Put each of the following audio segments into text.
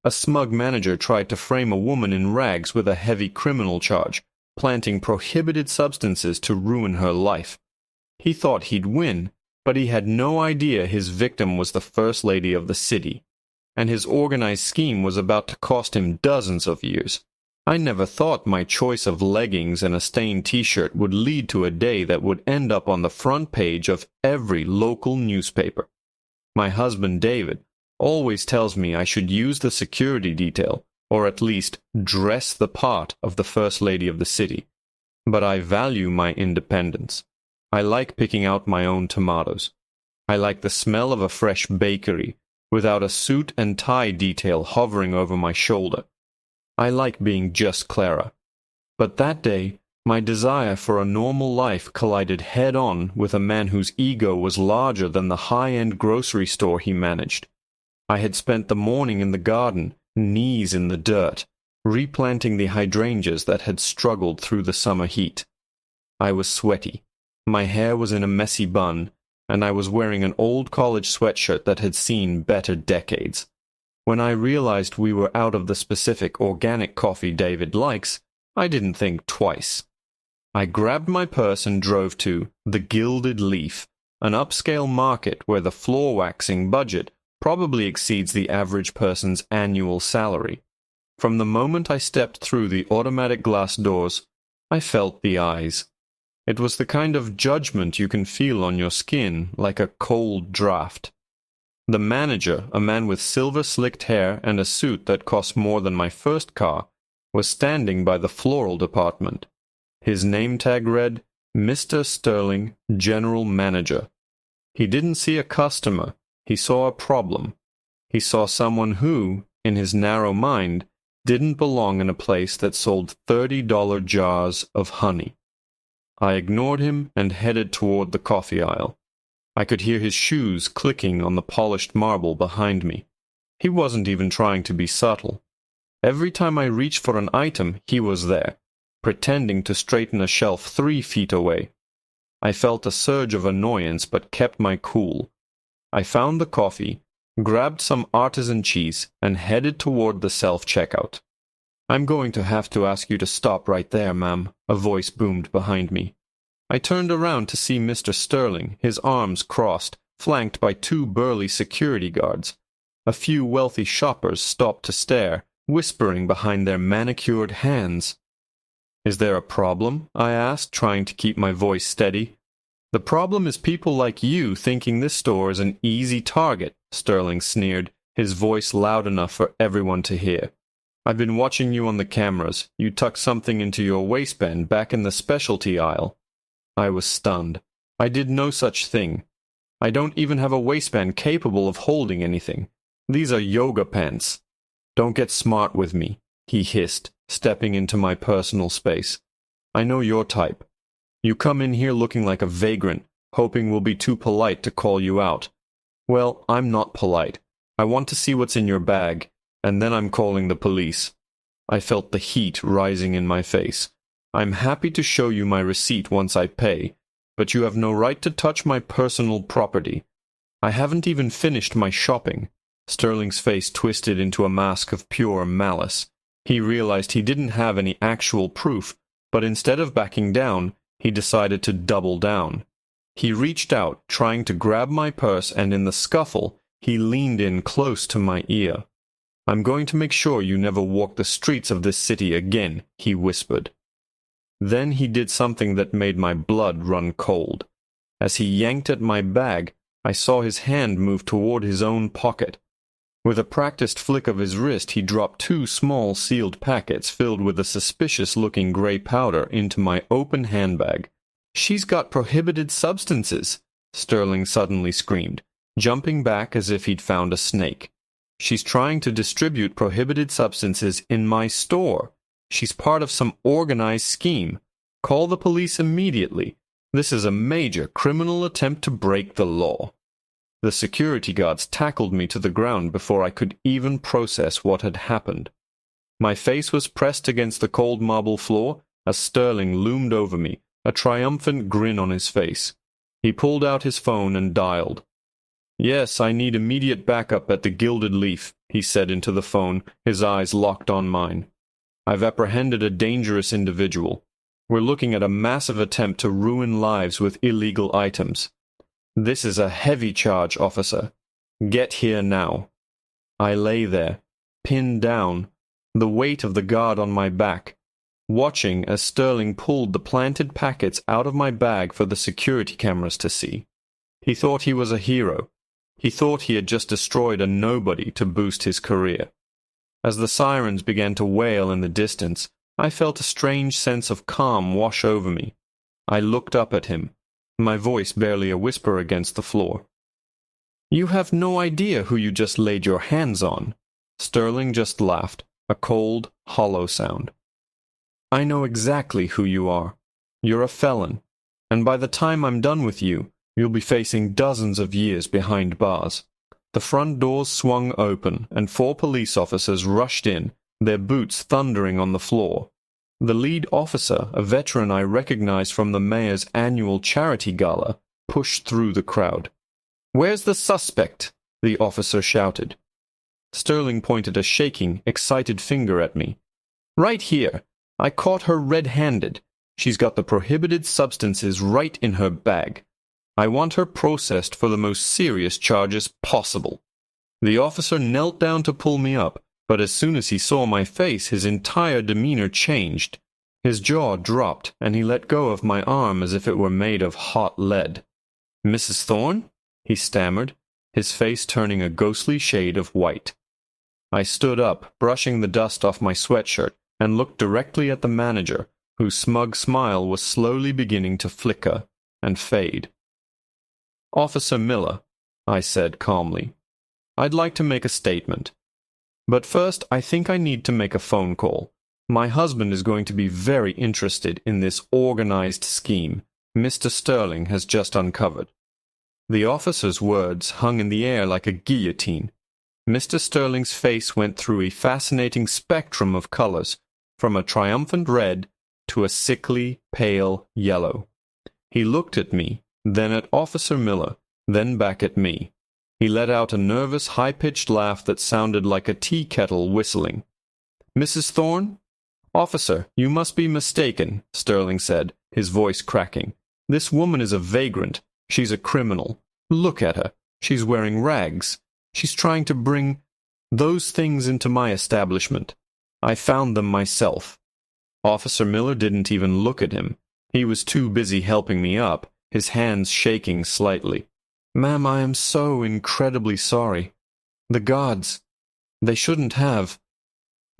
A smug manager tried to frame a woman in rags with a heavy criminal charge, planting prohibited substances to ruin her life. He thought he'd win, but he had no idea his victim was the First Lady of the city, and his organized scheme was about to cost him dozens of years. I never thought my choice of leggings and a stained t-shirt would lead to a day that would end up on the front page of every local newspaper. My husband David always tells me I should use the security detail, or at least dress the part of the First Lady of the city. But I value my independence. I like picking out my own tomatoes. I like the smell of a fresh bakery, without a suit and tie detail hovering over my shoulder. I like being just Clara. But that day, my desire for a normal life collided head-on with a man whose ego was larger than the high-end grocery store he managed. I had spent the morning in the garden, knees in the dirt, replanting the hydrangeas that had struggled through the summer heat. I was sweaty. My hair was in a messy bun, and I was wearing an old college sweatshirt that had seen better decades. When I realized we were out of the specific organic coffee David likes, I didn't think twice. I grabbed my purse and drove to the Gilded Leaf, an upscale market where the floor waxing budget probably exceeds the average person's annual salary. From the moment I stepped through the automatic glass doors, I felt the eyes. It was the kind of judgment you can feel on your skin like a cold draft. The manager, a man with silver-slicked hair and a suit that cost more than my first car, was standing by the floral department. His name tag read, Mr. Sterling, General Manager. He didn't see a customer. He saw a problem. He saw someone who, in his narrow mind, didn't belong in a place that sold $30 jars of honey. I ignored him and headed toward the coffee aisle. I could hear his shoes clicking on the polished marble behind me. He wasn't even trying to be subtle. Every time I reached for an item, he was there, pretending to straighten a shelf 3 feet away. I felt a surge of annoyance but kept my cool. I found the coffee, grabbed some artisan cheese, and headed toward the self-checkout. "I'm going to have to ask you to stop right there, ma'am," a voice boomed behind me. I turned around to see Mr. Sterling, his arms crossed, flanked by 2 burly security guards. A few wealthy shoppers stopped to stare, whispering behind their manicured hands. "Is there a problem?" I asked, trying to keep my voice steady. "The problem is people like you thinking this store is an easy target," Sterling sneered, his voice loud enough for everyone to hear. "I've been watching you on the cameras. You tucked something into your waistband back in the specialty aisle." I was stunned. I did no such thing. I don't even have a waistband capable of holding anything. These are yoga pants. "Don't get smart with me," he hissed, stepping into my personal space. "I know your type. You come in here looking like a vagrant, hoping we'll be too polite to call you out. Well, I'm not polite. I want to see what's in your bag, and then I'm calling the police." I felt the heat rising in my face. "I'm happy to show you my receipt once I pay, but you have no right to touch my personal property. I haven't even finished my shopping." Sterling's face twisted into a mask of pure malice. He realized he didn't have any actual proof, but instead of backing down, he decided to double down. He reached out, trying to grab my purse, and in the scuffle, he leaned in close to my ear. "I'm going to make sure you never walk the streets of this city again," he whispered. Then he did something that made my blood run cold. As he yanked at my bag, I saw his hand move toward his own pocket. With a practiced flick of his wrist, he dropped 2 small sealed packets filled with a suspicious-looking gray powder into my open handbag. "She's got prohibited substances," Sterling suddenly screamed, jumping back as if he'd found a snake. "She's trying to distribute prohibited substances in my store. She's part of some organized scheme. Call the police immediately. This is a major criminal attempt to break the law." The security guards tackled me to the ground before I could even process what had happened. My face was pressed against the cold marble floor as Sterling loomed over me, a triumphant grin on his face. He pulled out his phone and dialed. Yes, I need immediate backup at the Gilded Leaf, he said into the phone, his eyes locked on mine. I've apprehended a dangerous individual. We're looking at a massive attempt to ruin lives with illegal items. This is a heavy charge, officer. Get here now. I lay there, pinned down, the weight of the guard on my back, watching as Sterling pulled the planted packets out of my bag for the security cameras to see. He thought he was a hero. He thought he had just destroyed a nobody to boost his career. As the sirens began to wail in the distance, I felt a strange sense of calm wash over me. I looked up at him, my voice barely a whisper against the floor. "You have no idea who you just laid your hands on." Sterling just laughed, a cold, hollow sound. "I know exactly who you are. You're a felon, and by the time I'm done with you, you'll be facing dozens of years behind bars." The front doors swung open, and 4 police officers rushed in, their boots thundering on the floor. The lead officer, a veteran I recognized from the mayor's annual charity gala, pushed through the crowd. "Where's the suspect?" the officer shouted. Sterling pointed a shaking, excited finger at me. "Right here. I caught her red-handed. She's got the prohibited substances right in her bag. I want her processed for the most serious charges possible." The officer knelt down to pull me up, but as soon as he saw my face, his entire demeanor changed. His jaw dropped, and he let go of my arm as if it were made of hot lead. "Mrs. Thorne?" he stammered, his face turning a ghostly shade of white. I stood up, brushing the dust off my sweatshirt, and looked directly at the manager, whose smug smile was slowly beginning to flicker and fade. "Officer Miller," I said calmly, "I'd like to make a statement. But first, I think I need to make a phone call. My husband is going to be very interested in this organized scheme Mr. Sterling has just uncovered." The officer's words hung in the air like a guillotine. Mr. Sterling's face went through a fascinating spectrum of colors, from a triumphant red to a sickly, pale yellow. He looked at me, then at Officer Miller, then back at me. He let out a nervous, high-pitched laugh that sounded like a tea kettle whistling. "Mrs. Thorne?" "Officer, you must be mistaken," Sterling said, his voice cracking. "This woman is a vagrant. She's a criminal. Look at her. She's wearing rags. She's trying to bring those things into my establishment. I found them myself." Officer Miller didn't even look at him. He was too busy helping me up, his hands shaking slightly. "Ma'am, I am so incredibly sorry. The guards, they shouldn't have."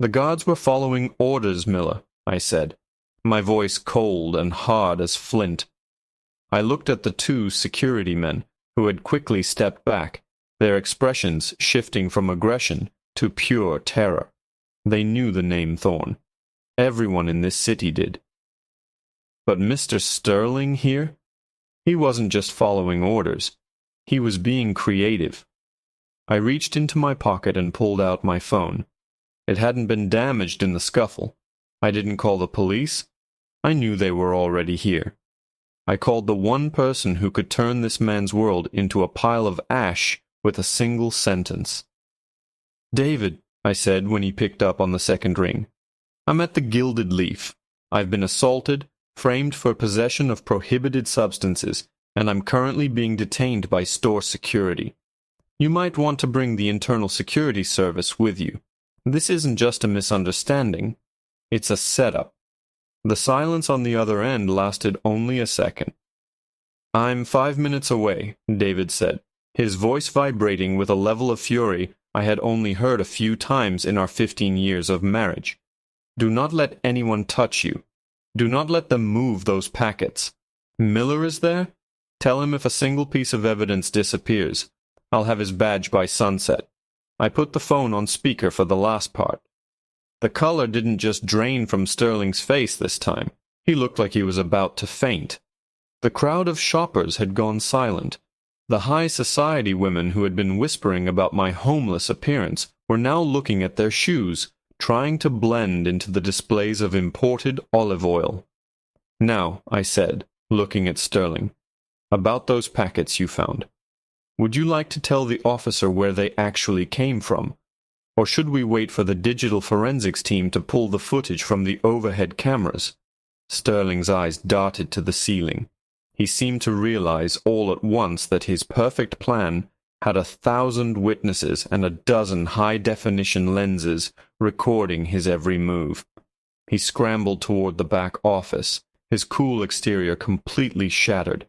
"The guards were following orders, Miller," I said, my voice cold and hard as flint. I looked at the 2 security men, who had quickly stepped back, their expressions shifting from aggression to pure terror. They knew the name Thorne. Everyone in this city did. But Mr. Sterling here? He wasn't just following orders. He was being creative. I reached into my pocket and pulled out my phone. It hadn't been damaged in the scuffle. I didn't call the police. I knew they were already here. I called the one person who could turn this man's world into a pile of ash with a single sentence. "David," I said when he picked up on the second ring, "I'm at the Gilded Leaf. I've been assaulted, framed for possession of prohibited substances, and I'm currently being detained by store security. You might want to bring the Internal Security Service with you. This isn't just a misunderstanding. It's a setup." The silence on the other end lasted only a second. "I'm 5 minutes away," David said, his voice vibrating with a level of fury I had only heard a few times in our 15 years of marriage. "Do not let anyone touch you. Do not let them move those packets. Miller is there? Tell him if a single piece of evidence disappears, I'll have his badge by sunset." I put the phone on speaker for the last part. The color didn't just drain from Sterling's face this time. He looked like he was about to faint. The crowd of shoppers had gone silent. The high society women who had been whispering about my homeless appearance were now looking at their shoes, trying to blend into the displays of imported olive oil. "Now," I said, looking at Sterling, "about those packets you found." Would you like to tell the officer where they actually came from? Or should we wait for the digital forensics team to pull the footage from the overhead cameras?" Sterling's eyes darted to the ceiling. He seemed to realize all at once that his perfect plan had 1,000 witnesses and a dozen high-definition lenses recording his every move. He scrambled toward the back office, his cool exterior completely shattered.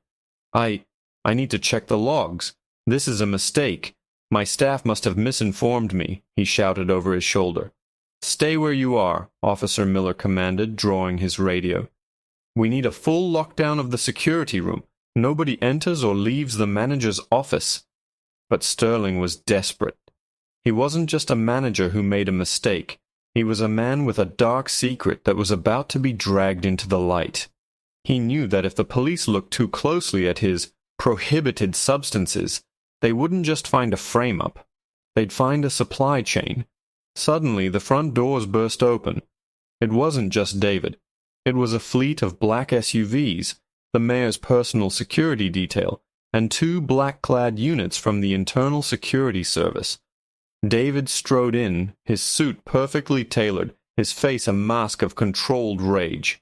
I need to check the logs. This is a mistake. My staff must have misinformed me," he shouted over his shoulder. "Stay where you are," Officer Miller commanded, drawing his radio. "We need a full lockdown of the security room. Nobody enters or leaves the manager's office." But Sterling was desperate. He wasn't just a manager who made a mistake. He was a man with a dark secret that was about to be dragged into the light. He knew that if the police looked too closely at his prohibited substances, they wouldn't just find a frame-up. They'd find a supply chain. Suddenly, the front doors burst open. It wasn't just David. It was a fleet of black SUVs, the mayor's personal security detail, and 2 black-clad units from the Internal Security Service. David strode in, his suit perfectly tailored, his face a mask of controlled rage.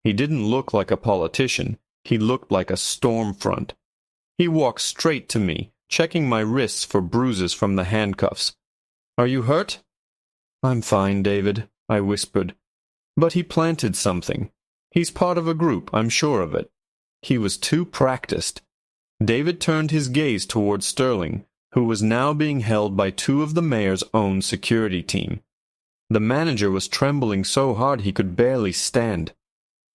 He didn't look like a politician. He looked like a storm front. He walked straight to me, checking my wrists for bruises from the handcuffs. "Are you hurt?" "I'm fine, David," I whispered. But he planted something. He's part of a group, I'm sure of it. He was too practiced. David turned his gaze toward Sterling, who was now being held by 2 of the mayor's own security team. The manager was trembling so hard he could barely stand.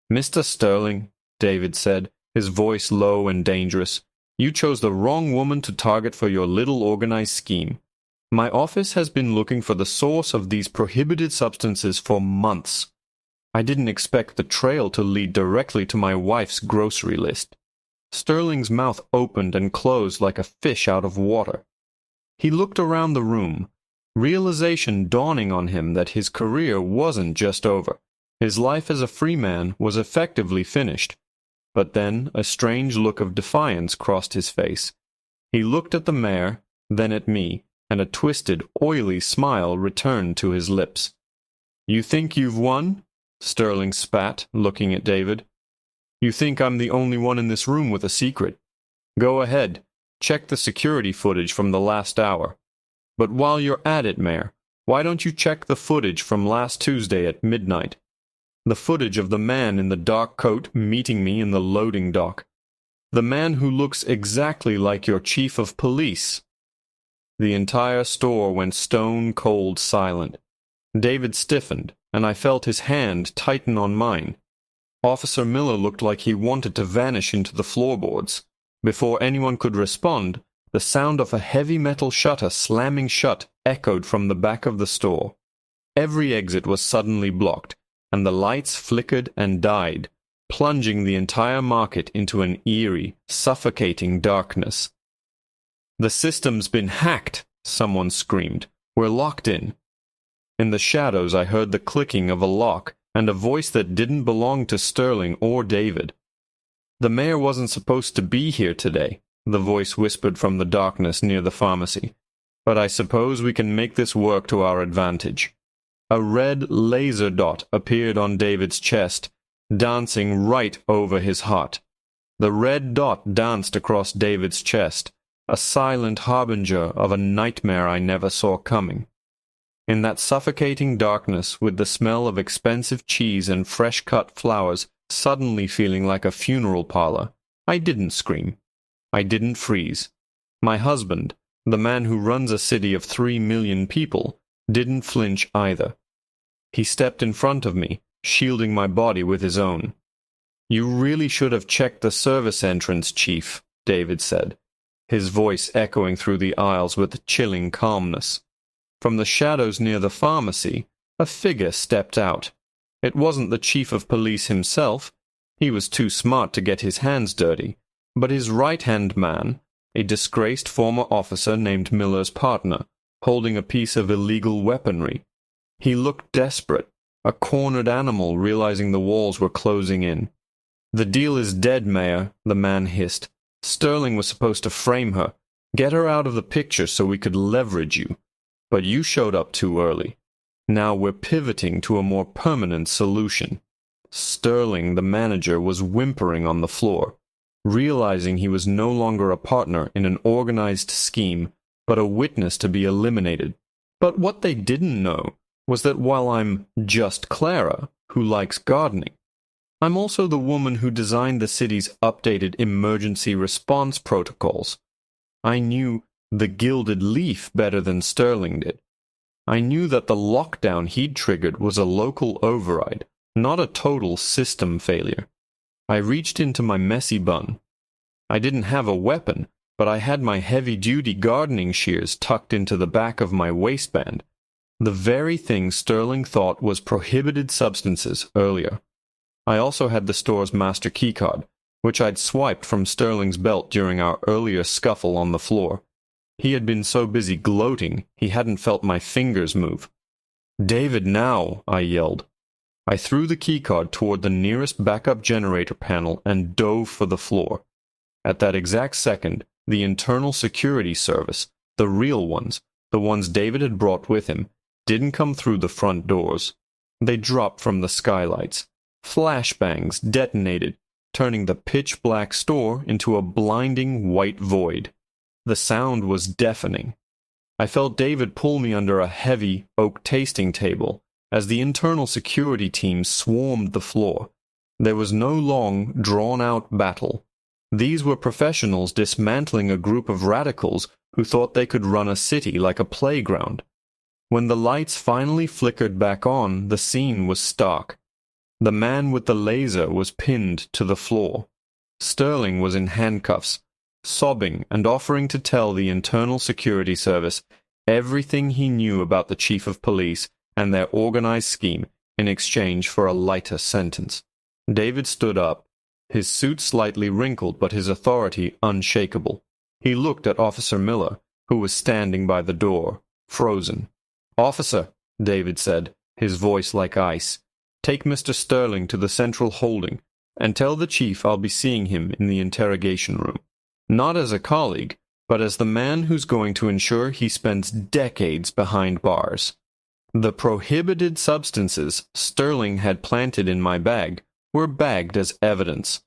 "Mr. Sterling," David said, his voice low and dangerous, "you chose the wrong woman to target for your little organized scheme. My office has been looking for the source of these prohibited substances for months. I didn't expect the trail to lead directly to my wife's grocery list." Sterling's mouth opened and closed like a fish out of water. He looked around the room, realization dawning on him that his career wasn't just over. His life as a free man was effectively finished. But then a strange look of defiance crossed his face. He looked at the mayor, then at me, and a twisted, oily smile returned to his lips. "You think you've won?" Sterling spat, looking at David. "You think I'm the only one in this room with a secret? Go ahead, check the security footage from the last hour. But while you're at it, Mayor, why don't you check the footage from last Tuesday at midnight? The footage of the man in the dark coat meeting me in the loading dock. The man who looks exactly like your chief of police." The entire store went stone-cold silent. David stiffened, and I felt his hand tighten on mine. Officer Miller looked like he wanted to vanish into the floorboards. Before anyone could respond, the sound of a heavy metal shutter slamming shut echoed from the back of the store. Every exit was suddenly blocked, and the lights flickered and died, plunging the entire market into an eerie, suffocating darkness. "The system's been hacked," someone screamed. "We're locked in." In the shadows I heard the clicking of a lock and a voice that didn't belong to Sterling or David. "The mayor wasn't supposed to be here today," the voice whispered from the darkness near the pharmacy. "But I suppose we can make this work to our advantage." A red laser dot appeared on David's chest, dancing right over his heart. The red dot danced across David's chest, a silent harbinger of a nightmare I never saw coming. In that suffocating darkness, with the smell of expensive cheese and fresh-cut flowers suddenly feeling like a funeral parlor, I didn't scream. I didn't freeze. My husband, the man who runs a city of 3 million people, didn't flinch either. He stepped in front of me, shielding my body with his own. "You really should have checked the service entrance, Chief," David said, his voice echoing through the aisles with chilling calmness. From the shadows near the pharmacy, a figure stepped out. It wasn't the chief of police himself. He was too smart to get his hands dirty. But his right-hand man, a disgraced former officer named Miller's partner, holding a piece of illegal weaponry. He looked desperate, a cornered animal realizing the walls were closing in. "The deal is dead, Mayor," the man hissed. "Sterling was supposed to frame her. Get her out of the picture so we could leverage you. But you showed up too early. Now we're pivoting to a more permanent solution." Sterling, the manager, was whimpering on the floor, realizing he was no longer a partner in an organized scheme, but a witness to be eliminated. But what they didn't know was that while I'm just Clara, who likes gardening, I'm also the woman who designed the city's updated emergency response protocols. I knew the Gilded Leaf better than Sterling did. I knew that the lockdown he'd triggered was a local override, not a total system failure. I reached into my messy bun. I didn't have a weapon, but I had my heavy-duty gardening shears tucked into the back of my waistband, the very thing Sterling thought was prohibited substances earlier. I also had the store's master keycard, which I'd swiped from Sterling's belt during our earlier scuffle on the floor. He had been so busy gloating, he hadn't felt my fingers move. "David, now!" I yelled. I threw the keycard toward the nearest backup generator panel and dove for the floor. At that exact second, the internal security service, the real ones, the ones David had brought with him, didn't come through the front doors. They dropped from the skylights. Flashbangs detonated, turning the pitch-black store into a blinding white void. The sound was deafening. I felt David pull me under a heavy oak tasting table as the internal security team swarmed the floor. There was no long, drawn-out battle. These were professionals dismantling a group of radicals who thought they could run a city like a playground. When the lights finally flickered back on, the scene was stark. The man with the laser was pinned to the floor. Sterling was in handcuffs, sobbing and offering to tell the internal security service everything he knew about the chief of police and their organized scheme in exchange for a lighter sentence. David stood up, his suit slightly wrinkled but his authority unshakable. He looked at Officer Miller, who was standing by the door, frozen. "Officer," David said, his voice like ice, "take Mr. Sterling to the central holding and tell the chief I'll be seeing him in the interrogation room. Not as a colleague, but as the man who's going to ensure he spends decades behind bars." The prohibited substances Sterling had planted in my bag were bagged as evidence.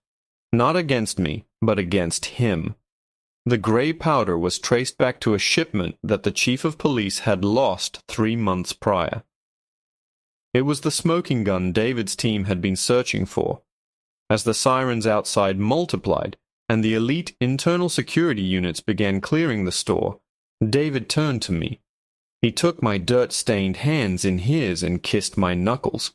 Not against me, but against him. The gray powder was traced back to a shipment that the chief of police had lost 3 months prior. It was the smoking gun David's team had been searching for. As the sirens outside multiplied, and the elite internal security units began clearing the store, David turned to me. He took my dirt-stained hands in his and kissed my knuckles.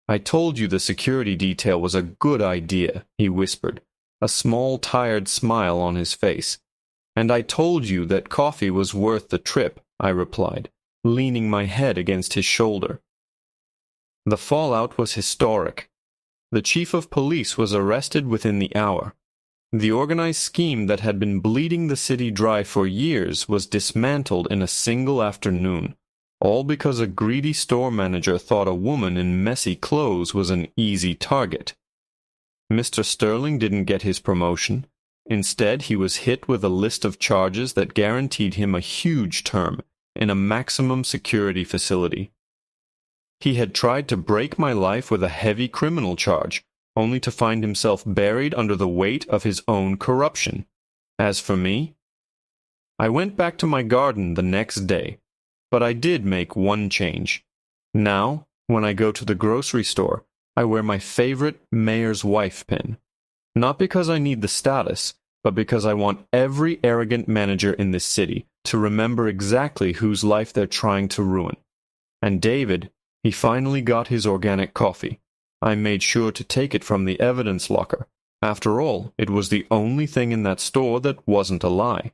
"I told you the security detail was a good idea," he whispered, a small, tired smile on his face. "And I told you that coffee was worth the trip," I replied, leaning my head against his shoulder. The fallout was historic. The chief of police was arrested within the hour. The organized scheme that had been bleeding the city dry for years was dismantled in a single afternoon, all because a greedy store manager thought a woman in messy clothes was an easy target. Mr. Sterling didn't get his promotion. Instead, he was hit with a list of charges that guaranteed him a huge term in a maximum security facility. He had tried to break my life with a heavy criminal charge, only to find himself buried under the weight of his own corruption. As for me, I went back to my garden the next day, but I did make one change. Now, when I go to the grocery store, I wear my favorite mayor's wife pin. Not because I need the status, but because I want every arrogant manager in this city to remember exactly whose life they're trying to ruin. And David, he finally got his organic coffee. I made sure to take it from the evidence locker. After all, it was the only thing in that store that wasn't a lie.